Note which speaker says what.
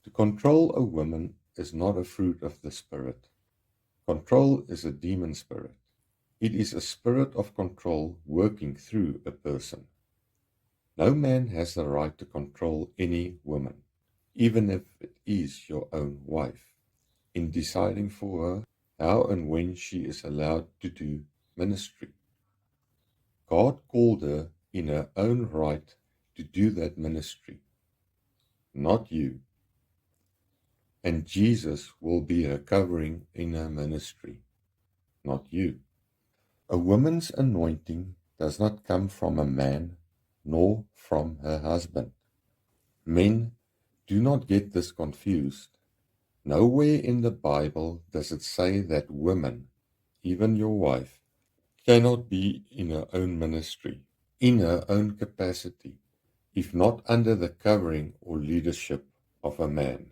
Speaker 1: To control a woman is not a fruit of the Spirit. Control is a demon spirit. It is a spirit of control working through a person. No man has the right to control any woman, even if it is your own wife, in deciding for her how and when she is allowed to do ministry. God called her in her own right to do that ministry, not you. And Jesus will be her covering in her ministry, not you. A woman's anointing does not come from a man, nor from her husband. Men, do not get this confused. Nowhere in the Bible does it say that women, even your wife, cannot be in her own ministry, in her own capacity, if not under the covering or leadership of a man.